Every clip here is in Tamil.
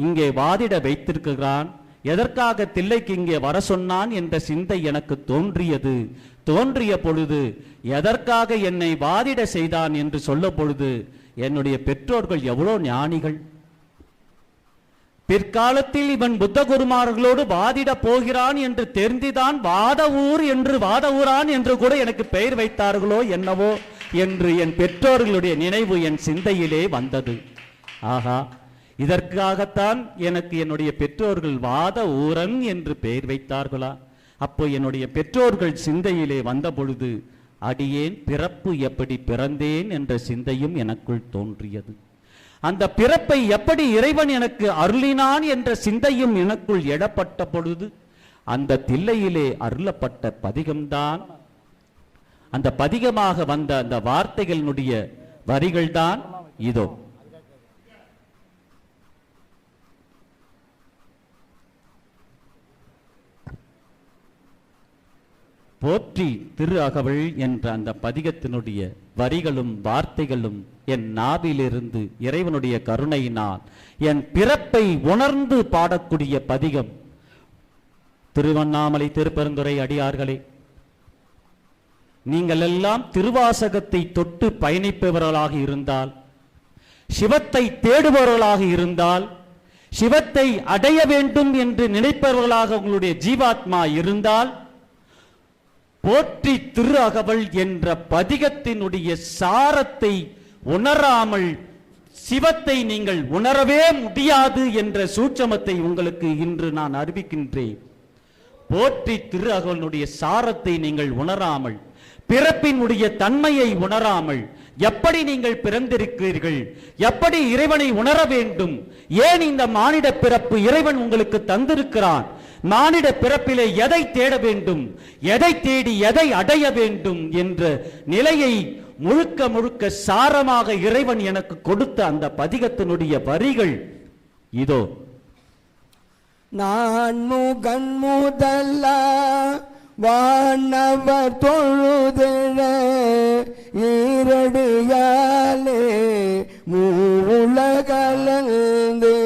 இங்கே வாதிட வைத்திருக்கிறான், எதற்காக தில்லைக்கு இங்கே வர சொன்னான் என்ற சிந்தை எனக்கு தோன்றிய பொழுது எதற்காக என்னை வாதிட செய்தான் என்று சொல்ல பொழுது என்னுடைய பெற்றோர்கள் எவ்வளோ ஞானிகள். பிற்காலத்தில் இவன் புத்தகுருமார்களோடு வாதிட போகிறான் என்று தெரிந்துதான் வாதவூரான் என்று கூட எனக்கு பெயர் வைத்தார்களோ என்னவோ என்று என் பெற்றோர்களுடைய நினைவு என் சிந்தையிலே வந்தது. ஆகா, இதற்காகத்தான் எனக்கு என்னுடைய பெற்றோர்கள் வாத ஊரன் என்று பெயர் வைத்தார்களா? அப்போ என்னுடைய பெற்றோர்கள் சிந்தையிலே வந்த பொழுது அடியேன் பிறப்பு எப்படி பிறந்தேன் என்ற சிந்தையும் எனக்குள் தோன்றியது. அந்த பிறப்பை எப்படி இறைவன் எனக்கு அருளினான் என்ற சிந்தையும் எனக்குள் எழப்பட்ட பொழுது அந்த தில்லையிலே அருளப்பட்ட பதிகம்தான், அந்த பதிகமாக வந்த அந்த வார்த்தைகளுடைய வரிகள்தான் இதோ. போற்றி திரு அகவல் என்ற அந்த பதிகத்தினுடைய வரிகளும் வார்த்தைகளும் என் நாவிலிருந்து இறைவனுடைய கருணையினால் என் பிறப்பை உணர்ந்து பாடக்கூடிய பதிகம். திருவண்ணாமலை திருப்பெருந்துறை அடியார்களே, நீங்கள் எல்லாம் திருவாசகத்தை தொட்டு பயணிப்பவர்களாக இருந்தால், சிவத்தை தேடுபவர்களாக இருந்தால், சிவத்தை அடைய வேண்டும் என்று நினைப்பவர்களாக உங்களுடைய ஜீவாத்மா இருந்தால், போற்றி திரு அகவல் என்ற பதிகத்தினுடைய சாரத்தை உணராமல் சிவத்தை நீங்கள் உணரவே முடியாது என்ற சூட்சமத்தை உங்களுக்கு இன்று நான் அறிவிக்கின்றேன். போற்றி திரு அகவலினுடைய சாரத்தை நீங்கள் உணராமல், பிறப்பினுடைய தன்மையை உணராமல், எப்படி நீங்கள் பிறந்திருக்கிறீர்கள், எப்படி இறைவனை உணர வேண்டும், ஏன் இந்த மானிட பிறப்பு இறைவன் உங்களுக்கு தந்திருக்கிறான், மானிட பிறப்பிலே எதை தேட வேண்டும், எதை தேடி எதை அடைய வேண்டும் என்ற நிலையை முழுக்க முழுக்க சாரமாக இறைவன் எனக்கு கொடுத்த அந்த பதிகத்தினுடைய வரிகள் இதோ. நான் முகன் முதல்ல வானவர் தொழுதெழ ஈரடியாலே மூலகலந்து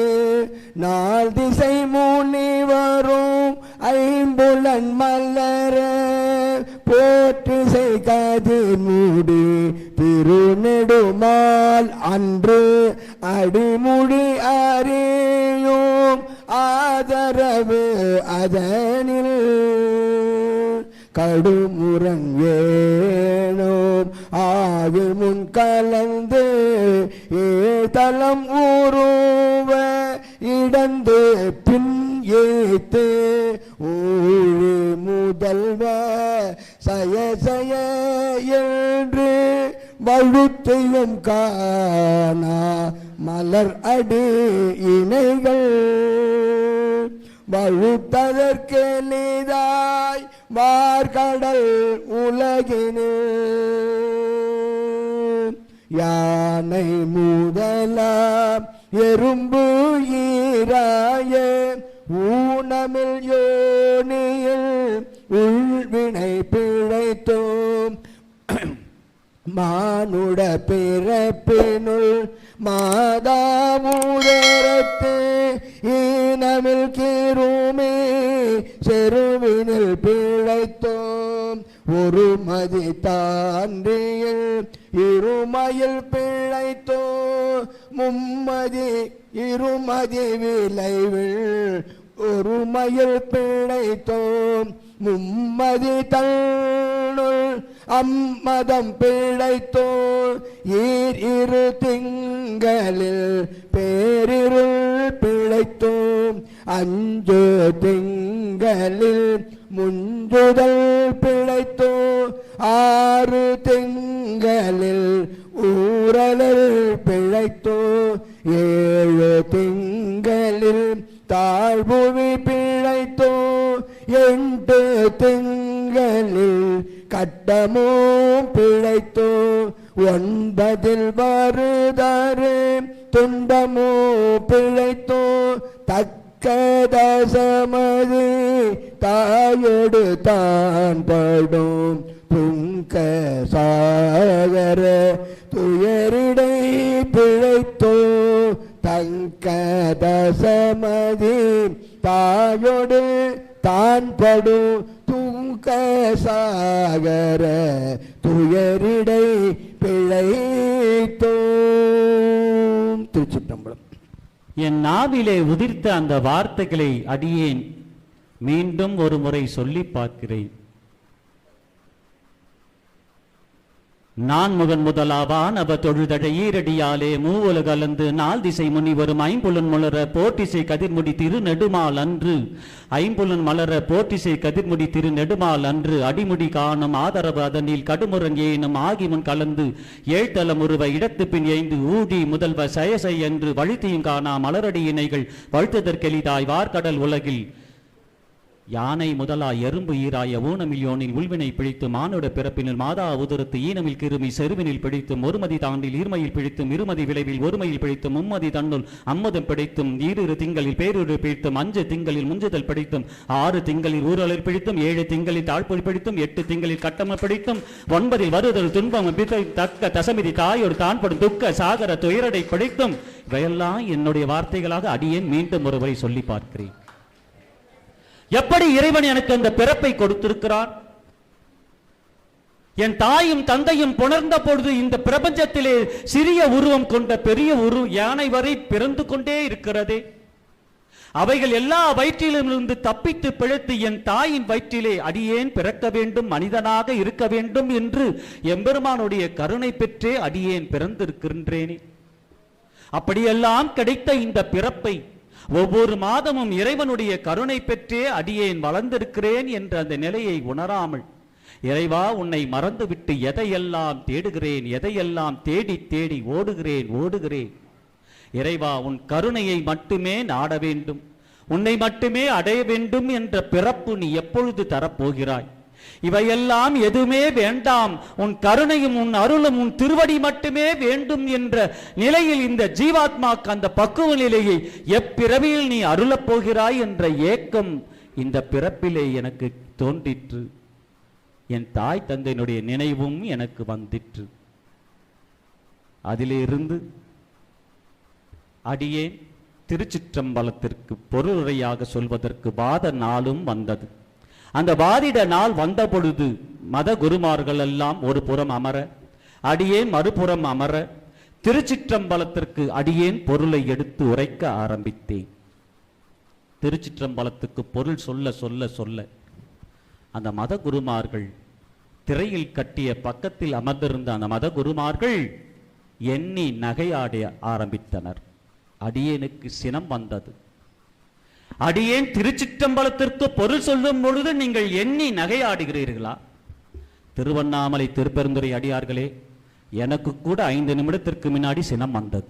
நாள் திசை முனிவரும் ஐம்புலன் மல்லர போற்றிசை கதிர் மூடி திருநெடுமால் அன்று அடிமுடி அறியும் ஆதரவு அதனில் கடுமுரண் வேணும் ஆவி முன் கலந்து ஏதலம் ஊருவ இடந்து பின் ஏத்து ஊழி முதல்வ சய சய என்று வழுத்தையும் காணா மலர் அடி இணைகள் வழுத்ததற்கு நீதாய் வார்கடல் உலகினில் யானை முதலாம் எறும்பு ஈராய ஊனமில் யோனியில் உள்வினை பிழைத்தோம் மானுட பிறப்பினுள் மாதாமுதரத்து ஈனமில் கீருமே செருவினில் பிழைத்தோம் ஒரு மதி தாண்டியில் இருமையில் பிழைத்தோ மும்மதி இருமதி விளைவில் ஒரு மயில் பிழைத்தோம் மும்மதி தன்னுள் அம்மதம் பிழைத்தோ ஈர் இரு திங்களில் பேரிருள் பிழைத்தோம் அஞ்சு திங்களில் முஞ்சுதல் பிழைத்தோ ஆறு திங்களில் ஊரலில் பிழைத்தோ ஏழு திங்களில் தாழ்வுவி பிழைத்தோ எட்டு திங்களில் கட்டமோ பிழைத்தோ ஒன்பதில் வருதாறு துண்டமோ பிழைத்தோ தக்கதசமது தாயொடு தான் படும் புங்க சாகர துயரிடை பிழைத்தோ சங்கதசமதி தாயோடு தான் படும் துங்க சாகர துயரிடை பிழைத்தோம். திருச்சிற்றம்பலம். என் நாவிலே உதிர்த்த அந்த வார்த்தைகளை அடியேன் மீண்டும் ஒரு முறை சொல்லி பார்க்கிறேன். நான் முதலாவான் அவ தொழுதட ஈரடியாலே மூவுலக கலந்து நாள் திசை முனி வரும் ஐம்புலன் மலர போட்டிசை கதிர்முடி திரு நெடுமால் அன்று ஐம்புலன் மலர போட்டிசை கதிர்முடி திரு நெடுமால் அன்று அடிமுடி காணும் ஆதரவு அதனில் கடுமுறங்கேனும் ஆகிமுன் கலந்து ஏழ்தலம் உருவ இடத்து பின் எய்ந்து ஊடி முதல்வ சயசை என்று வழுத்தியும் காணா மலரடி இணைகள் வழுத்ததற்கெளிதாய் வார்கடல் உலகில் யானை முதலாய் எறும்பு ஈராய ஊனமில்யோனின் உள்வினை பிடித்து மானுட பிறப்பினில் மாதா உதரத்து ஈனமில் கிருமி செருவினில் பிடித்தும் ஒருமதி தாண்டில் ஈர்மையில் பிடித்தும் இருமதி விளைவில் ஒருமையில் பிடித்தும் மும்மதி தன்னுள் அம்மதம் பிடித்தும் ஈரிரு திங்களில் பேரூரு பிடித்தும் 5 திங்களில் முஞ்சுதல் பிடித்தும் 6 திங்களில் ஊரலில் பிடித்தும் 7 திங்களில் தாழ்ப்பொழி பிடித்தும் 8 திங்களில் கட்டம பிடித்தும் 9 வருதல் துன்பம் தக்க தசமிதி தாயோடு தான்படும் துக்க சாகர துயரடை பிடித்தும் இவையெல்லாம் என்னுடைய வார்த்தைகளாக அடியேன் மீண்டும் ஒருவரை சொல்லி பார்க்கிறேன். எப்படி இறைவன் எனக்கு அந்த பிறப்பை கொடுத்திருக்கிறான்? என் தாயும் தந்தையும் புணர்ந்த பொழுது இந்த பிரபஞ்சத்திலே சிறிய உருவம் கொண்ட பெரிய யானை வரை பிறந்து கொண்டே இருக்கிறதே. அவைகள் எல்லா வயிற்றிலிருந்து தப்பித்து பிழைத்து என் தாயின் வயிற்றிலே அடியேன் பிறக்க வேண்டும், மனிதனாக இருக்க வேண்டும் என்று எம்பெருமானுடைய கருணை பெற்றே அடியேன் பிறந்திருக்கின்றேனே. அப்படியெல்லாம் கிடைத்த இந்த பிறப்பை ஒவ்வொரு மாதமும் இறைவனுடைய கருணை பெற்றே அடியேன் வளர்ந்திருக்கிறேன் என்ற அந்த நிலையை உணராமல், இறைவா உன்னை மறந்துவிட்டு எதையெல்லாம் தேடுகிறேன், எதையெல்லாம் தேடி தேடி ஓடுகிறேன். இறைவா உன் கருணையை மட்டுமே நாட வேண்டும், உன்னை மட்டுமே அடைய வேண்டும் என்ற பிறப்பு நீ எப்பொழுது தரப்போகிறாய்? இவையெல்லாம் எதுவுமே வேண்டாம், உன் கருணையும் உன் அருளும் உன் திருவடி மட்டுமே வேண்டும் என்ற நிலையில் இந்த ஜீவாத்மாக்கு அந்த பக்குவ நிலையை எப்பிறவியில் நீ அருளப் போகிறாய் என்ற ஏக்கம் இந்த பிறப்பிலே எனக்கு தோன்றிற்று. என் தாய் தந்தையினுடைய நினைவும் எனக்கு வந்திற்று. அதிலிருந்து அடியேன் திருச்சிற்றம்பலத்திற்கு பொருளுரையாக சொல்வதற்கு வாத நாளும் வந்தது. அந்த வாதிட நாள் வந்த பொழுது மத குருமார்கள் எல்லாம் ஒரு புறம் அமர, அடியேன் மறுபுறம் அமர, திருச்சிற்றம்பலத்திற்கு அடியேன் பொருளை எடுத்து உரைக்க ஆரம்பித்தேன். திருச்சிற்றம்பலத்துக்கு பொருள் சொல்ல சொல்ல சொல்ல அந்த மத குருமார்கள் திரையில் கட்டிய பக்கத்தில் அமர்ந்திருந்த அந்த மத குருமார்கள் எண்ணி நகையாட ஆரம்பித்தனர். அடியேனுக்கு சினம் வந்தது. அடியேன் திருச்சிற்றம்பலத்திற்கு பொருள் சொல்லும் பொழுது நீங்கள் எண்ணி நகையாடுகிறீர்களா? திருவண்ணாமலை திருப்பெருந்துறை அடியார்களே, எனக்கு கூட 5 நிமிடத்திற்கு முன்னாடி சினம் வந்தது.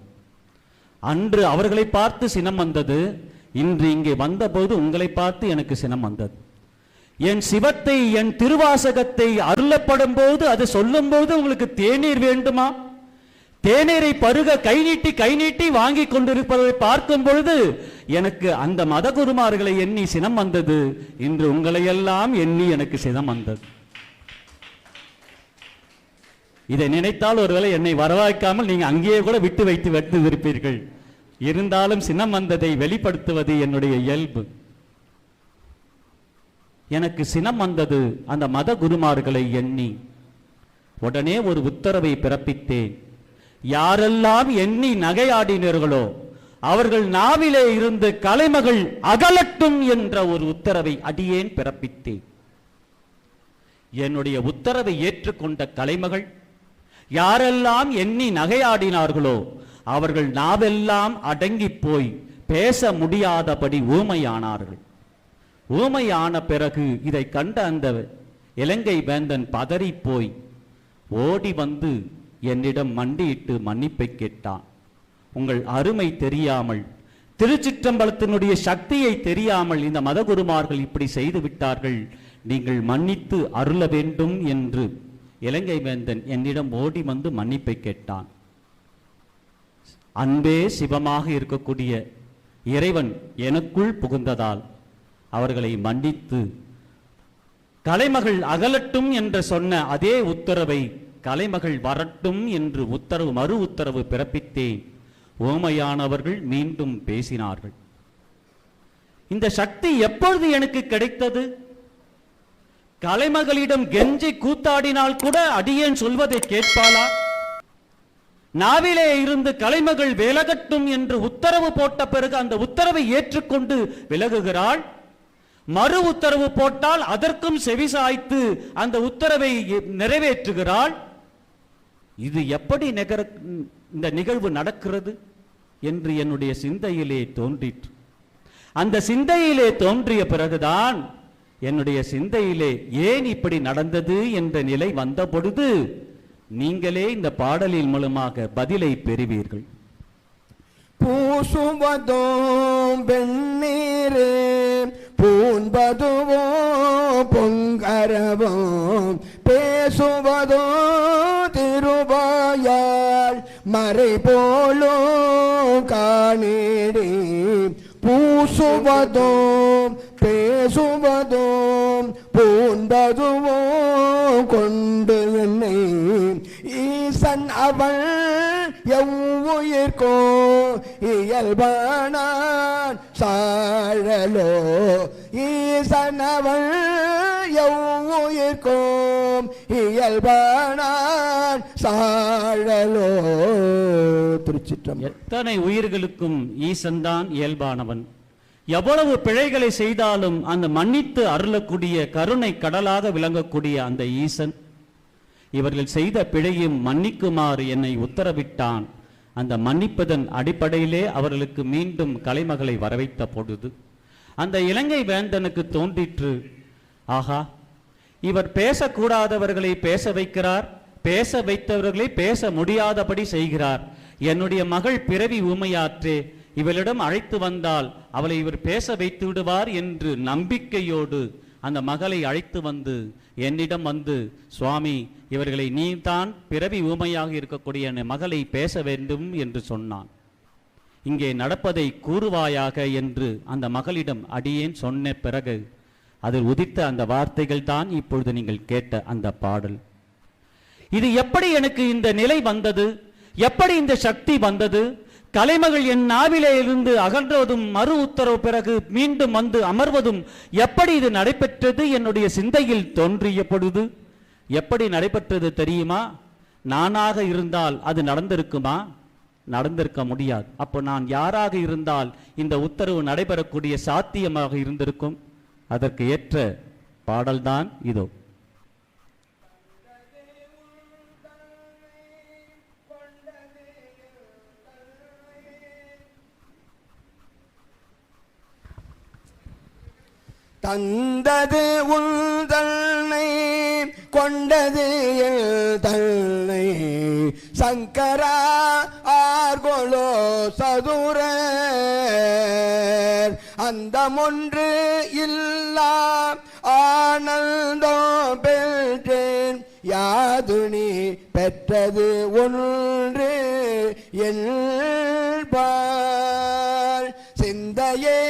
அன்று அவர்களை பார்த்து சினம் வந்தது, இன்று இங்கே வந்தபோது உங்களை பார்த்து எனக்கு சினம் வந்தது. என் சிவத்தை என் திருவாசகத்தை அருளப்படும் போது அது சொல்லும் போது உங்களுக்கு தேநீர் வேண்டுமா? தேநீரை பருக கை நீட்டி வாங்கி கொண்டிருப்பதை பார்க்கும் பொழுது எனக்கு அந்த மத குருமார்களை எண்ணி சினம் வந்தது. இன்று உங்களை எல்லாம் எண்ணி எனக்கு சினம் வந்தது. இதை நினைத்தால் ஒருவேளை என்னை வரவாய்க்காமல் நீங்க அங்கேயே கூட விட்டு வைத்து இருப்பீர்கள். இருந்தாலும் சினம் வந்ததை வெளிப்படுத்துவது என்னுடைய இயல்பு. எனக்கு சினம் வந்தது அந்த மத குருமார்களை எண்ணி. உடனே ஒரு உத்தரவை பிறப்பித்தேன். யாரெல்லாம் எண்ணி நகையாடினர்களோ அவர்கள் நாவிலே இருந்து கலைமகள் அகலட்டும் என்ற ஒரு உத்தரவை அடியேன் பிறப்பித்தேன். என்னுடைய உத்தரவை ஏற்றுக்கொண்ட கலைமகள் யாரெல்லாம் எண்ணி நகையாடினார்களோ அவர்கள் நாவெல்லாம் அடங்கி போய் பேச முடியாதபடி ஊமையானார்கள். ஊமையான பிறகு இதை கண்ட அந்த இலங்கை வேந்தன் பதறி போய் ஓடி வந்து என்னிடம் மண்டியிட்டு மன்னிப்பை கேட்டான். உங்கள் அருமை தெரியாமல், திருச்சிற்றம்பலத்தினுடைய சக்தியை தெரியாமல் இந்த மதகுருமார்கள் இப்படி செய்து விட்டார்கள், நீங்கள் மன்னித்து அருள வேண்டும் என்று இலங்கை வேந்தன் என்னிடம் ஓடி வந்து மன்னிப்பை கேட்டான். அன்பே சிவமாக இருக்கக்கூடிய இறைவன் எனக்குள் புகுந்ததால் அவர்களை மன்னித்து கலைமகள் அகலட்டும் என்று சொன்ன அதே உத்தரவை கலைமகள் வரட்டும் என்று மறு உத்தரவு பிறப்பித்தேன். ஓமையானவர்கள் மீண்டும் பேசினார்கள். இந்த சக்தி எப்பொழுது எனக்கு கிடைத்தது? கலைமகளிடம் கெஞ்சி கூத்தாடினால் கூட அடியேன் சொல்வதை கேட்பாளா? நாவிலே இருந்து கலைமகள் விலகட்டும் என்று உத்தரவு போட்ட பிறகு அந்த உத்தரவை ஏற்றுக்கொண்டு விலகுகிறாள். மறு உத்தரவு போட்டால் அதற்கும் செவிசாய்த்து அந்த உத்தரவை நிறைவேற்றுகிறாள். இது எப்படி இந்த நிகழ்வு நடக்கிறது என்று என்னுடைய சிந்தையிலே தோன்றிற்று. அந்த சிந்தையிலே தோன்றிய பிறகுதான் என்னுடைய சிந்தையிலே ஏன் இப்படி நடந்தது என்ற நிலை வந்த பொழுது நீங்களே இந்த பாடலின் மூலமாக பதிலை பெறுவீர்கள். பூசுவதும் வெண்ணீரே பூன்பதுவோ பொங்கரவும் பேசுவதோ திருவாயால் மறை போலும் காணேடி. பூசுவதும் பேசுவதும் பூண்டதுவோ கொண்டு என்னை ஈசன் அவள் எவ்வுயிர்கோ இயல்பானான் சாழலோ. ஈசன் அவள் எவ்வுயிர்கோ இயல்பானான் சாழலோ. திருச்சிற்றம்பலம். எத்தனை உயிர்களுக்கும் ஈசன் தான் இயல்பானவன். எவ்வளவு பிழைகளை செய்தாலும் அந்த மன்னித்து அருளக்கூடிய கருணை கடலாக விளங்கக்கூடிய அந்த ஈசன் இவர்கள் செய்த பிழையும் மன்னிக்குமாறு என்னை உத்தரவிட்டான். அந்த மன்னிப்பதன் அடிப்படையிலே அவர்களுக்கு மீண்டும் கலைமகளை வரவைத்த பொழுது அந்த இலங்கை வேந்தனுக்கு தோன்றிற்று, ஆகா, இவர் பேசக்கூடாதவர்களை பேச வைக்கிறார், பேச வைத்தவர்களை பேச முடியாதபடி செய்கிறார். என்னுடைய மகள் பிறவி ஊமையாற்றே, இவளிடம் அழைத்து வந்தால் அவளை இவர் பேச வைத்து விடுவார் என்று நம்பிக்கையோடு அந்த மகளை அழைத்து வந்து என்னிடம் வந்து, சுவாமி, இவர்களை நீ தான் பிறவி ஊமையாக இருக்கக்கூடிய என் மகளை பேச வேண்டும் என்று சொன்னான். இங்கே நடப்பதை கூறுவாயாக என்று அந்த மகளிடம் அடியேன் சொன்ன பிறகு அதில் உதித்த அந்த வார்த்தைகள் தான் இப்பொழுது நீங்கள் கேட்ட அந்த பாடல். இது எப்படி எனக்கு இந்த நிலை வந்தது? எப்படி இந்த சக்தி வந்தது? கலைமகள் என் நாவிலே இருந்து அகன்றதும் மறு உத்தரவு பிறகு மீண்டும் வந்து அமர்வதும் எப்படி இது நடைபெற்றது? என்னுடைய சிந்தையில் தோன்றிய பொழுது எப்படி நடைபெற்றது தெரியுமா? நானாக இருந்தால் அது நடந்திருக்குமா? நடந்திருக்க முடியாது. அப்போ நான் யாராக இருந்தால் இந்த உத்தரவு நடைபெறக்கூடிய சாத்தியமாக இருந்திருக்கும்? அதற்கு ஏற்ற பாடல்தான் இதோ. தந்தது உன் தன்னை கொண்டது தன்னை சங்கரா ஆர்கொலோ சதுர அந்தமொன்று இல்லா ஆனந்தோ பெற்றேன் யாதுனி பெற்றது ஒன்று என்பார் சிந்தையே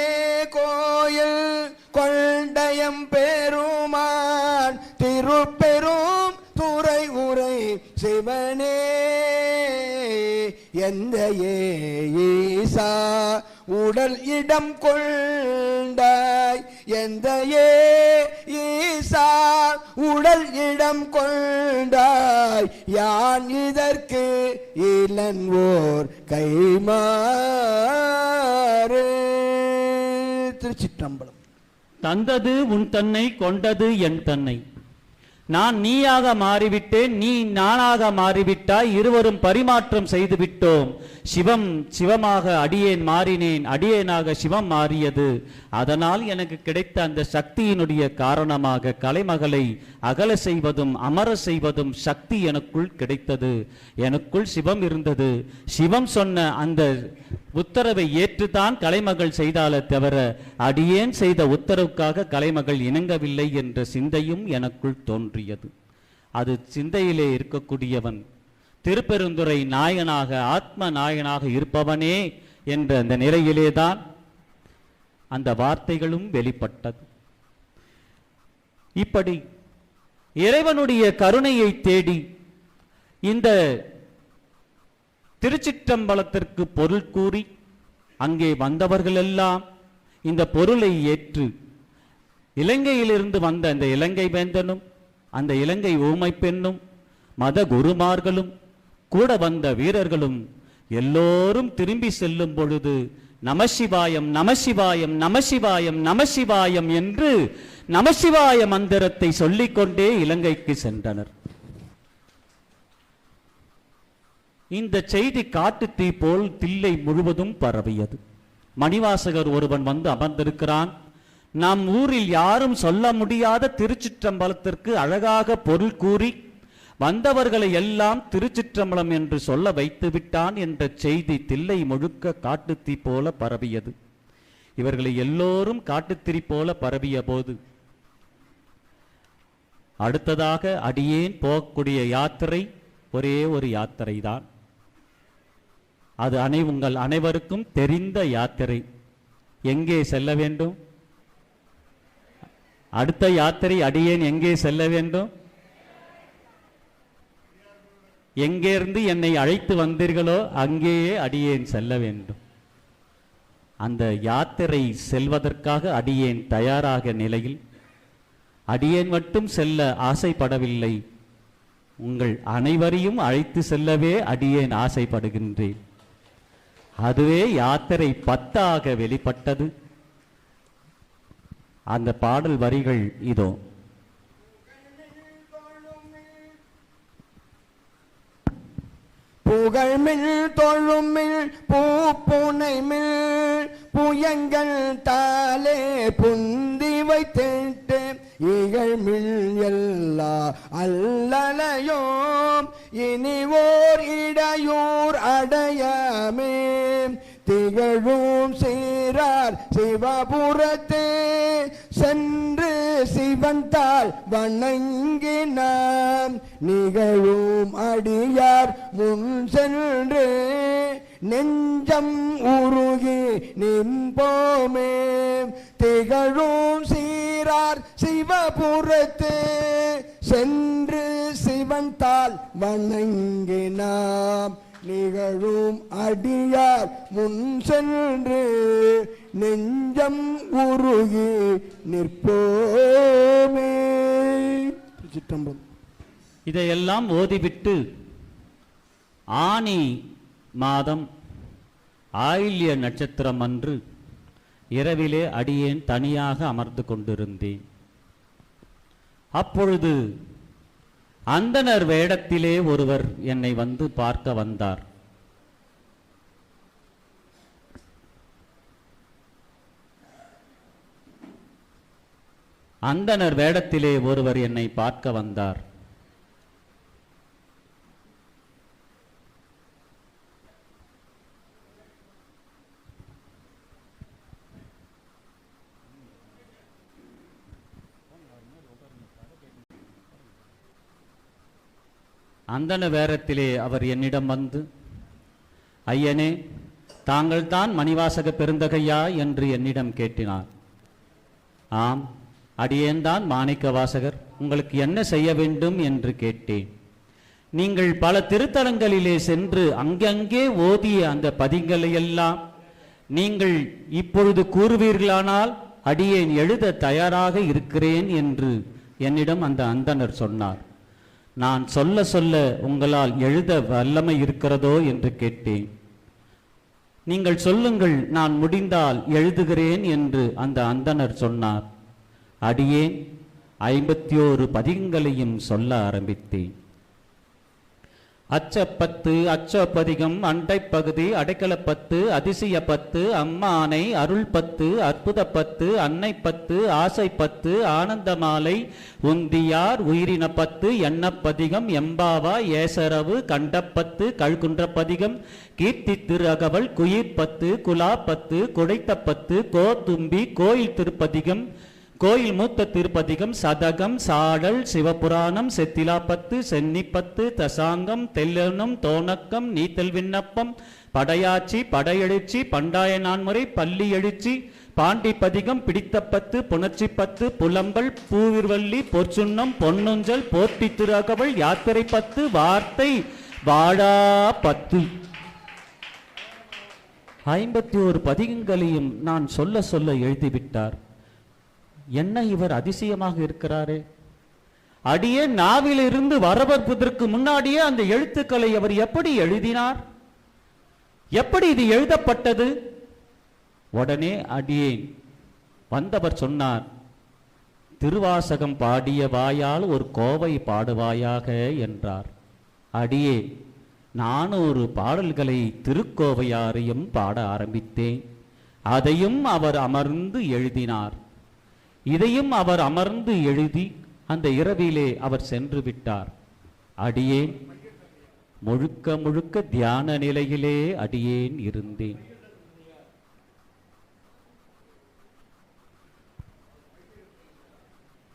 கோயில் கொண்டயம் பெருமான் திருப்பெரும் துறை உரை சிவனே எந்த ஈசா உடல் இடம் கொண்டாய் எந்த ஈசா உடல் இடம் கொண்டாய் யான் இதற்கு இளன்வோர் கைமாறு. திருச்சிற்றம்பலம். தந்தது உன் தன்னை, கொண்டது என் தன்னை. நான் நீயாக மாறிவிட்டேன், நீ நானாக மாறிவிட்டாய், இருவரும் பரிமாற்றம் செய்து விட்டோம். சிவம் சிவமாக அடியேன் மாறினேன், அடியேனாக சிவம் மாறியது. அதனால் எனக்கு கிடைத்த அந்த சக்தியினுடைய காரணமாக கலைமகளை அகல செய்வதும் அமர செய்வதும் சக்தி எனக்குள் கிடைத்தது. எனக்குள் சிவம் இருந்தது. சிவம் சொன்ன அந்த உத்தரவை ஏற்றுத்தான் கலைமகள் செய்தாலே தவிர அடியேன் செய்த உத்தரவுக்காக கலைமகள் இணங்கவில்லை என்ற சிந்தையும் எனக்குள் தோன்றியது. அது சிந்தையிலே இருக்கக்கூடியவன் திருப்பெருந்துறை நாயனாக ஆத்ம நாயனாக இருப்பவனே என்ற அந்த நிலையிலேதான் அந்த வார்த்தைகளும் வெளிப்பட்டது. இப்படி இறைவனுடைய கருணையை தேடி இந்த திருச்சிற்றம்பலத்திற்கு பொருள் கூறி அங்கே வந்தவர்களெல்லாம் இந்த பொருளை ஏற்று இலங்கையிலிருந்து வந்த அந்த இலங்கை வேந்தனும் அந்த இலங்கை ஊமை பெண்ணும் மத குருமார்களும் கூட வந்த வீரர்களும் எல்லோரும் திரும்பி செல்லும் பொழுது நமசிவாயம் நமசிவாயம் நமசிவாயம் நமசிவாயம் என்று நமசிவாய மந்திரத்தை சொல்லிக்கொண்டே இலங்கைக்கு சென்றனர். இந்த செய்தி காட்டுத்தீ போல் தில்லை முழுவதும் பரவியது. மணிவாசகர் ஒருவன் வந்து அமர்ந்திருக்கிறான். நம் ஊரில் யாரும் சொல்ல முடியாத திருச்சிற்றம்பலத்திற்கு அழகாக பொருள் கூறி வந்தவர்களை எல்லாம் திருச்சிற்றம்பலம் என்று சொல்ல வைத்து விட்டான் என்ற செய்தி தில்லை முழுக்க காட்டுத்தீ போல பரவியது. இவர்களை எல்லோரும் காட்டுத்தீ போல பரவிய போது அடுத்ததாக அடியேன் போகக்கூடிய யாத்திரை ஒரே ஒரு யாத்திரை தான். அது உங்கள் அனைவருக்கும் தெரிந்த யாத்திரை. எங்கே செல்ல வேண்டும்? அடுத்த யாத்திரை அடியேன் எங்கே செல்ல வேண்டும்? எங்கேருந்து என்னை அழைத்து வந்தீர்களோ அங்கேயே அடியேன் செல்ல வேண்டும். அந்த யாத்திரை செல்வதற்காக அடியேன் தயாராக நிலையில் அடியேன் மட்டும் செல்ல ஆசைப்படவில்லை, உங்கள் அனைவரையும் அழைத்து செல்லவே அடியேன் ஆசைப்படுகின்றேன். அதுவே யாத்திரை 10 வெளிப்பட்டது. அந்த பாடல் வரிகள் இதோ. புகழ்மில் தொழுமில் பூப்புனைமில் புயங்கள் தாலே புந்தி வைத்திட்டு இகழ்மில் எல்லா அல்லலையோம் இனி ஓர் இடையூர் அடையாமே திகழும் சீரார் சிவபுரத்தே சென்று சிவன்தாள் வணங்கினாம் நிகழும் அடியார் முன் சென்று நெஞ்சம் உருகி நின்போமே திகழும் சீரார் சிவபுரத்தே சென்று சிவன்தாள் வணங்கினாம் நிகழும் அடியார் முன் சென்று நெஞ்சம் உருகி நிற்போமே. இதையெல்லாம் ஓதிவிட்டு ஆனி மாதம் ஆயில்ய நட்சத்திரம் அன்று இரவிலே அடியேன் தனியாக அமர்ந்து கொண்டிருந்தேன். அப்பொழுது அந்தணர் வேடத்திலே ஒருவர் என்னை வந்து பார்க்க வந்தார். அந்தணர் வேடத்திலே ஒருவர் என்னை பார்க்க வந்தார். அந்தன வேரத்திலே அவர் என்னிடம் வந்து, ஐயனே, தாங்கள் தான் மணிவாசக பெருந்தகையா என்று என்னிடம் கேட்டினார். ஆம், அடியேன்தான் மாணிக்க வாசகர், உங்களுக்கு என்ன செய்ய வேண்டும் என்று கேட்டேன். நீங்கள் பல திருத்தலங்களிலே சென்று அங்கங்கே ஓதிய அந்த பதிகளை எல்லாம் நீங்கள் இப்பொழுது கூறுவீர்களானால் அடியேன் எழுத தயாராக இருக்கிறேன் என்று என்னிடம் அந்த அந்தணர் சொன்னார். நான் சொல்ல சொல்ல உங்களால் எழுத வல்லமை இருக்கிறதோ என்று கேட்டேன். நீங்கள் சொல்லுங்கள், நான் முடிந்தால் எழுதுகிறேன் என்று அந்த அந்தணர் சொன்னார். அடியேன் 51 பதிகங்களையும் சொல்ல ஆரம்பித்தேன். அச்சப்பத்து, அச்சப்பதிகம், அண்டை பகுதி, அடைக்கலப்பத்து, அதிசய பத்து, அம்மானை, அருள் பத்து, அற்புத பத்து, அன்னை பத்து, ஆசை பத்து, ஆனந்த மாலை, உந்தியார், உயிரின பத்து, எண்ணப்பதிகம், எம்பாவா, ஏசரவு, கண்டப்பத்து, கழ்குன்ற பதிகம், கீர்த்தி திரு அகவல், குயிர்பத்து, குலாப்பத்து, குடைத்தப்பத்து, கோதும்பி, கோயில் திருப்பதிகம், கோயில் மூத்த திருப்பதிகம், சதகம், சாடல், சிவபுராணம், செத்திலாப்பத்து, சென்னிப்பத்து, தசாங்கம், தெல்லனம், தோணக்கம், நீத்தல் விண்ணப்பம், படையாச்சி, படையெழுச்சி, பண்டாய நான்முறை, பள்ளி எழுச்சி, பாண்டி பதிகம், பிடித்தப்பத்து, புணர்ச்சிப்பத்து, புலம்பல், பூவிர்வல்லி, பொற்சுன்னம், பொன்னுஞ்சல், போற்றி திரு அகவல், யாத்திரை பத்து, வார்த்தை, வாழா பத்து 51 பதிகங்களையும் நான் சொல்ல சொல்ல எழுதிவிட்டார். என்ன இவர் அதிசயமாக இருக்கிறாரே! அடியே நாவிலிருந்து வரவற்பதற்கு முன்னாடியே அந்த எழுத்துக்களை அவர் எப்படி எழுதினார்? எப்படி இது எழுதப்பட்டது? உடனே அடியேன் வந்தவர் சொன்னார், திருவாசகம் பாடிய வாயால் ஒரு கோவை பாடுவாயாக என்றார். அடியே 400 பாடல்களை திருக்கோவையாரையும் பாட ஆரம்பித்தேன். அதையும் அவர் அமர்ந்து எழுதினார். இதையும் அவர் அமர்ந்து எழுதி அந்த இரவிலே அவர் சென்று விட்டார். அடியேன் முழுக்க முழுக்க தியான நிலையிலே அடியேன் இருந்தேன்.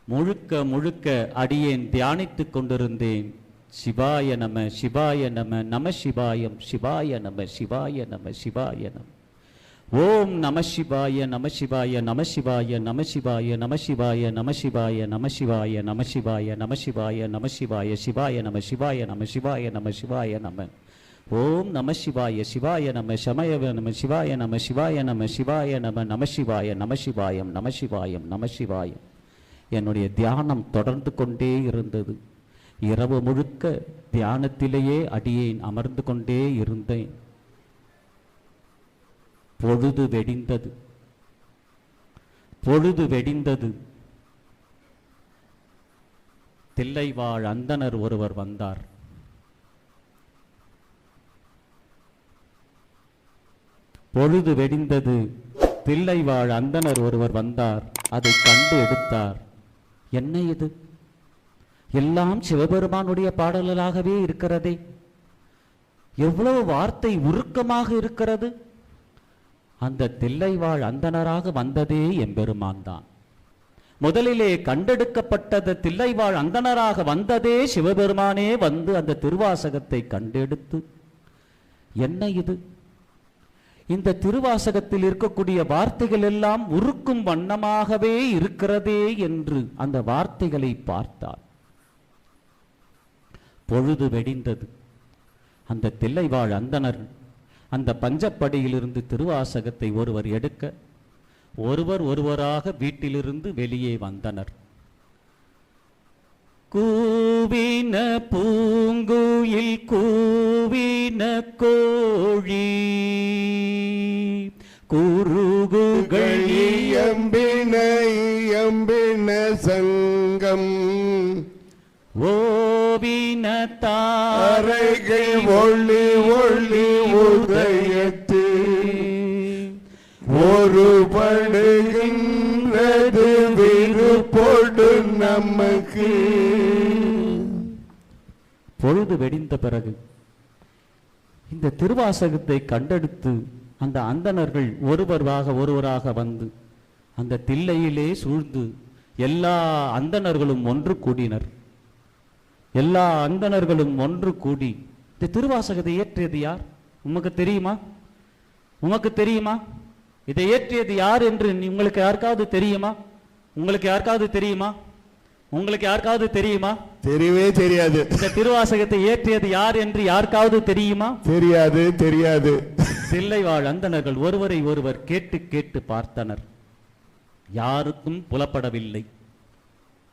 முழுக்க முழுக்க அடியேன் தியானித்துக் கொண்டிருந்தேன். சிவாய நம சிவாய நம நம சிவாயம் சிவாய நம சிவாய நம சிவாய நம ஓம் நம சிவாய நம சிவாய நம சிவாய நம சிவாய நம சிவாய நம சிவாய நம சிவாய நம சிவாய நம சிவாய நம சிவாய சிவாய நம சிவாய நம சிவாய நம சிவாய நம ஓம் நம சிவாய சிவாய நம சமய நம சிவாய நம சிவாய நம சிவாய நம நம சிவாய நம சிவாயம் நம சிவாயம் நம சிவாயம். என்னுடைய தியானம் தொடர்ந்து கொண்டே இருந்தது. இரவு முழுக்க தியானத்திலேயே அடியேன் அமர்ந்து கொண்டே இருந்தேன். பொழுது வெடிந்தது. பொழுது வெடிந்தது. தில்லைவாழ் அந்தணர் ஒருவர் வந்தார். பொழுது வெடிந்தது. தில்லைவாழ் அந்தணர் ஒருவர் வந்தார். அதை கண்டு எடுத்தார். என்ன இது? எல்லாம் சிவபெருமானுடைய பாடல்களாகவே இருக்கிறதே. எவ்வளவு வார்த்தை உருக்கமாக இருக்கிறது. அந்த தில்லைவாழ் அந்தணராக வந்ததே எம்பெருமான் தான். முதலிலே கண்டெடுக்கப்பட்டது தில்லைவாழ் அந்தணராக வந்ததே சிவபெருமானே வந்து அந்த திருவாசகத்தை கண்டெடுத்து, என்ன இது? இந்த திருவாசகத்தில் இருக்கக்கூடிய வார்த்தைகள் எல்லாம் உருக்கும் வண்ணமாகவே இருக்கிறதே என்று அந்த வார்த்தைகளை பார்த்தார். பொழுது வெடிந்தது. அந்த தில்லைவாழ் அந்தணர் அந்த பஞ்சப்படியிலிருந்து திருவாசகத்தை ஒருவர் எடுக்க, ஒருவராக வீட்டிலிருந்து வெளியே வந்தனர். கூவின பூங்குயில் கூவின கோழி குருகுகள் எம்பின சங்கம் ஓவின தாரைகள் ஒளி ஒளி உதயத்து ஒருபடுகின்றது விருப்போடு நமக்கு. பொழுது வெடிந்த பிறகு இந்த திருவாசகத்தை கண்டெடுத்து அந்த அந்தணர்கள் ஒருவராக வந்து அந்த தில்லையிலே சூழ்ந்து எல்லா அந்தணர்களும் ஒன்று கூடினர். எல்லா அந்தணர்களும் ஒன்று கூடி இந்த திருவாசகத்தை இயற்றியது யார்? உமக்கு தெரியுமா? உமக்கு தெரியுமா? இதை இயற்றியது யார் என்று உங்களுக்கு யாருக்காவது தெரியுமா? உங்களுக்கு யாருக்காவது தெரியுமா? உங்களுக்கு யாருக்காவது தெரியுமா? தெரியவே தெரியாது. இந்த திருவாசகத்தை இயற்றியது யார் என்று யாருக்காவது தெரியுமா? தெரியாது தெரியாது. தில்லைவாழ் அந்தணர்கள் ஒருவரை ஒருவர் கேட்டு கேட்டு பார்த்தனர். யாருக்கும் புலப்படவில்லை.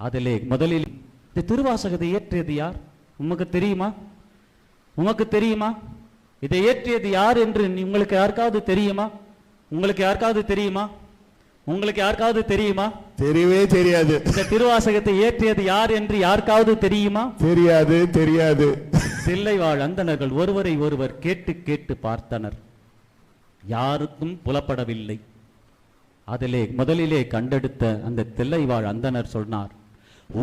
அதிலே முதலில் இந்த திருவாசகத்தை இயற்றியது யார்? உமக்கு தெரியுமா? உமக்கு தெரியுமா? இதை இயற்றியது யார் என்று உங்களுக்கு யாருக்காவது தெரியுமா? உங்களுக்கு யாருக்காவது தெரியுமா? உங்களுக்கு யாருக்காவது தெரியுமா? தெரியவே தெரியாது. இந்த திருவாசகத்தை இயற்றியது யார் என்று யாருக்காவது தெரியுமா? தெரியாது தெரியாது. தில்லைவாழ் அந்தணர்கள் ஒருவரை ஒருவர் கேட்டு கேட்டு பார்த்தனர். யாருக்கும் புலப்படவில்லை. அதிலே முதலிலே கண்டெடுத்த அந்த தில்லைவாழ் அந்தணர் சொன்னார்,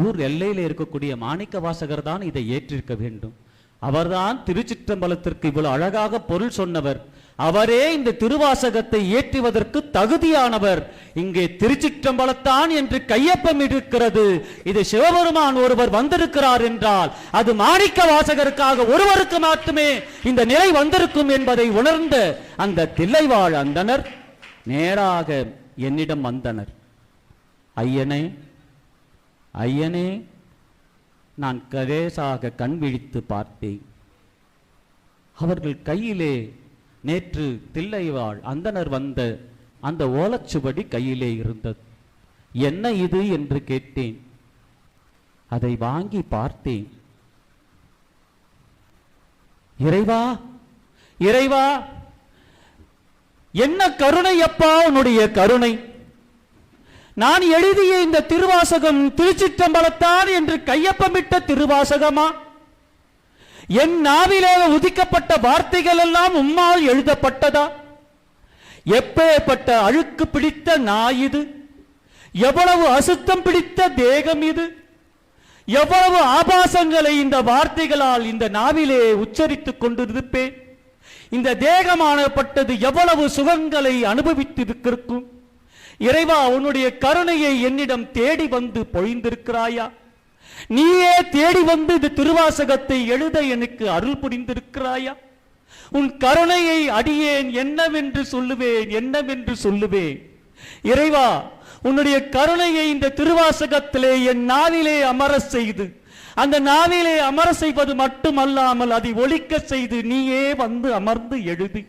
ஊர் எல்லையிலே இருக்கக்கூடிய மாணிக்க வாசகர் தான் இதை ஏற்றிருக்க வேண்டும். அவர்தான் திருச்சிற்றம்பலத்திற்கு இவ்வளவு அழகாக பொருள் சொன்னவர். அவரே இந்த திருவாசகத்தை ஏற்றுவதற்கு தகுதியானவர். இங்கே திருச்சிற்றம்பலத்தான் என்று கையொப்பம் இருக்கிறது. இது சிவபெருமான் ஒருவர் வந்திருக்கிறார் என்றால் அது மாணிக்க வாசகருக்காக ஒருவருக்கு மட்டுமே இந்த நிலை வந்திருக்கும் என்பதை உணர்ந்த அந்த தில்லைவாழ் அந்தணர் நேராக என்னிடம் வந்தனர். ஐயனே, ஐயனே, நான் கலேசாக கண் விழித்து பார்த்தேன். அவர்கள் கையிலே நேற்று தில்லைவாழ் அந்தணர் வந்த அந்த ஓலச்சுவடி கையிலே இருந்தது. என்ன இது என்று கேட்டேன். அதை வாங்கி பார்த்தேன். இறைவா, இறைவா, என்ன கருணை அப்பா உன்னுடைய கருணை! நான் எழுதிய இந்த திருவாசகம் திருச்சிற்றம்பலத்தான் என்று கையொப்பமிட்ட திருவாசகமா? என் நாவிலே உதிக்கப்பட்ட வார்த்தைகள் எல்லாம் உம்மால் எழுதப்பட்டதா? எப்பேற்பட்ட அழுக்கு பிடித்த நாய் இது! எவ்வளவு அசுத்தம் பிடித்த தேகம் இது! எவ்வளவு ஆபாசங்களை இந்த வார்த்தைகளால் இந்த நாவிலே உச்சரித்துக் கொண்டிருப்பேன். இந்த தேகமானப்பட்டது எவ்வளவு சுகங்களை அனுபவித்திருக்கும். இறைவா, உன்னுடைய கருணையை என்னிடம் தேடி வந்து பொழிந்திருக்கிறாயா? நீயே தேடி வந்து இந்த திருவாசகத்தை எழுத எனக்கு அருள் புரிந்திருக்கிறாயா? உன் கருணையை அடியேன் என்னவென்று சொல்லுவேன், என்னவென்று சொல்லுவேன். இறைவா, உன்னுடைய கருணையை இந்த திருவாசகத்திலே என் நாவிலே அமர செய்து, அந்த நாவிலே அமர செய்வது மட்டுமல்லாமல் அதை ஒலிக்க செய்து நீயே வந்து அமர்ந்து எழுதி,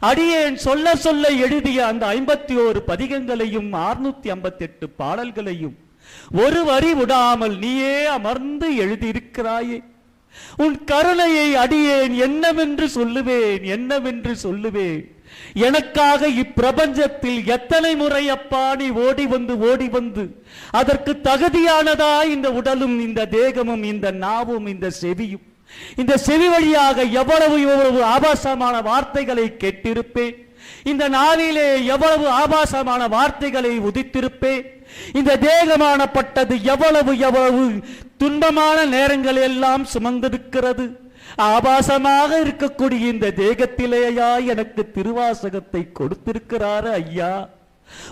அடியேன் சொல்ல சொல்ல எழுதிய அந்த 51 பதிகங்களையும் 658 பாடல்களையும் ஒரு வரி விடாமல் நீயே அமர்ந்து எழுதியிருக்கிறாயே. உன் கருணையை அடியேன் என்னவென்று சொல்லுவேன், என்னவென்று சொல்லுவேன். எனக்காக இப்பிரபஞ்சத்தில் எத்தனை முறை அப்பா நீ ஓடி வந்து அதற்கு தகுதியானதா இந்த உடலும், இந்த தேகமும், இந்த நாவும், இந்த செவியும். இந்த செவி வழியாக எவ்வளவு ஆபாசமான வார்த்தைகளை கேட்டிருப்பேன். இந்த நாவிலே எவ்வளவு ஆபாசமான வார்த்தைகளை உதித்திருப்பேன். இந்த தேகமானப்பட்டது எவ்வளவு துன்பமான நேரங்கள் எல்லாம் சுமந்திருக்கிறது. ஆபாசமாக இருக்கக்கூடிய இந்த தேகத்திலேயா எனக்கு திருவாசகத்தை கொடுத்திருக்கிறார் ஐயா.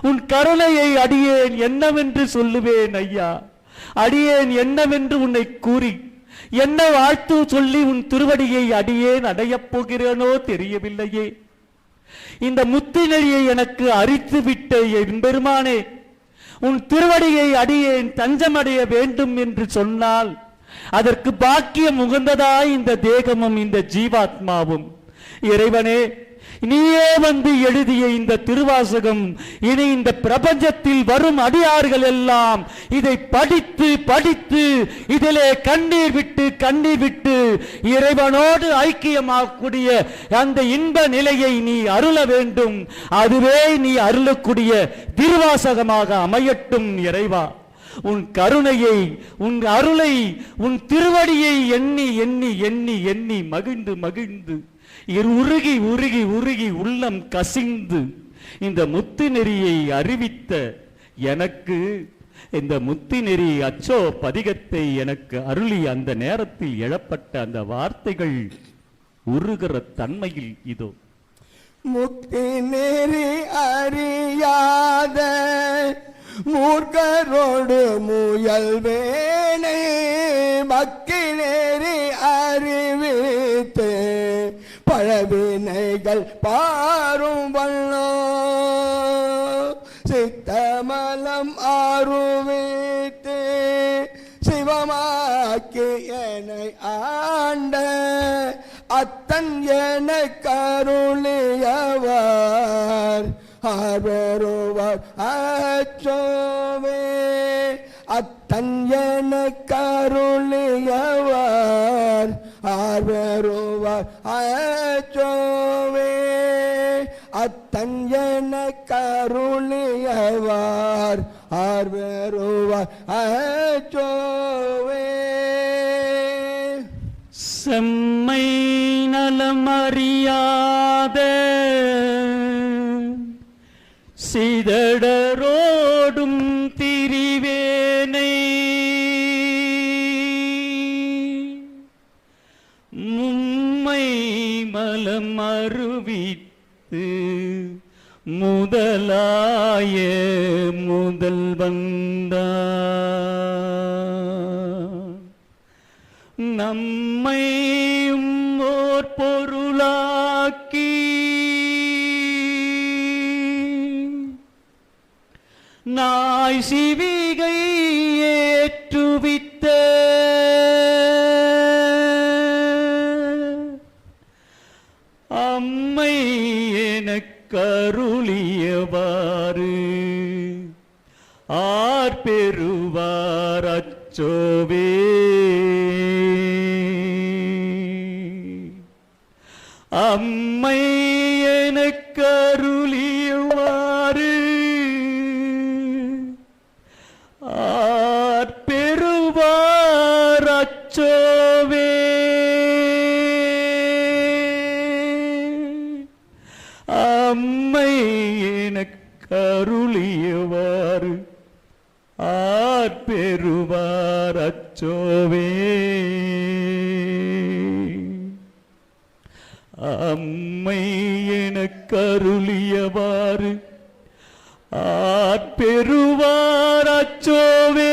உன் கருணையை அடியேன் என்னவென்று சொல்லுவேன் ஐயா. அடியேன் என்னவென்று உன்னை கூறி என்ன வாழ்த்து சொல்லி உன் திருவடியை அடியேன் அடையப் போகிறேனோ தெரியவில்லையே. இந்த முத்தி நெறியை எனக்கு அரித்து விட்ட என் பெருமானே, உன் திருவடியை அடியேன் தஞ்சமடைய வேண்டும் என்று சொன்னால் அதற்கு பாக்கியம் உகந்ததாய் இந்த தேகமும் இந்த ஜீவாத்மாவும். இறைவனே, நீயே வந்து எழுதிய இந்த திருவாசகம் இனி இந்த பிரபஞ்சத்தில் வரும் அடியார்கள் எல்லாம் இதை படித்து படித்து இதிலே கண்ணீர் விட்டு இறைவனோடு ஐக்கியமாகக்கூடிய அந்த இன்ப நிலையை நீ அருள வேண்டும். அதுவே நீ அருளக்கூடிய திருவாசகமாக அமையட்டும். இறைவா, உன் கருணையை, உன் அருளை, உன் திருவடியை எண்ணி எண்ணி எண்ணி எண்ணி மகிழ்ந்து மகிழ்ந்து உருகி உருகி உருகி உள்ளம் கசிந்து இந்த முத்தி நெறியை அறிவித்த எனக்கு, இந்த முத்தி நெறி அச்சோ பதிகத்தை எனக்கு அருளி அந்த நேரத்தில் எழப்பட்ட அந்த வார்த்தைகள் உருகிற தன்மையில் இதோ. முக்தி நெறி அறியாத மூர்க்கரோடு முயல்வேனை மக்கி நெறி அறிவித்து பழவினைகள் பாரும் வண்ணோ சித்தமலம் ஆறுவித்து சிவமாக்கி என்னை ஆண்ட அத்தன் என கருளியவர் ஆர்வருவர் அச்சோவே. அத்தன் என கருளியவர் ஆர்வருவர் அச்சோவே. அத்தன் என கருளியவர் ஆர்வருவர் அச்சோவே. செம்மை நலம் அறியாத சிதடரோடும் திரிவேனை மும்மை மலம் அருவித்து முதலாய முதல் வந்தான் நம்மையும் ஓர் பொருளாக்கி நாய் சிவிகை ஏற்றுவித்த அம்மை ஆர் பெறுவார் அச்சோவே. அம்மை எனக்கு அருளியவாறு ஆர் பெறுவார் அச்சோவே. அம்மை எனக்கு அருளியவாறு ஆர் பெறுவார் அச்சோவே. அம்மை எனக்கு அருளியவாறு ஆர் பெறுவார் அச்சோவே.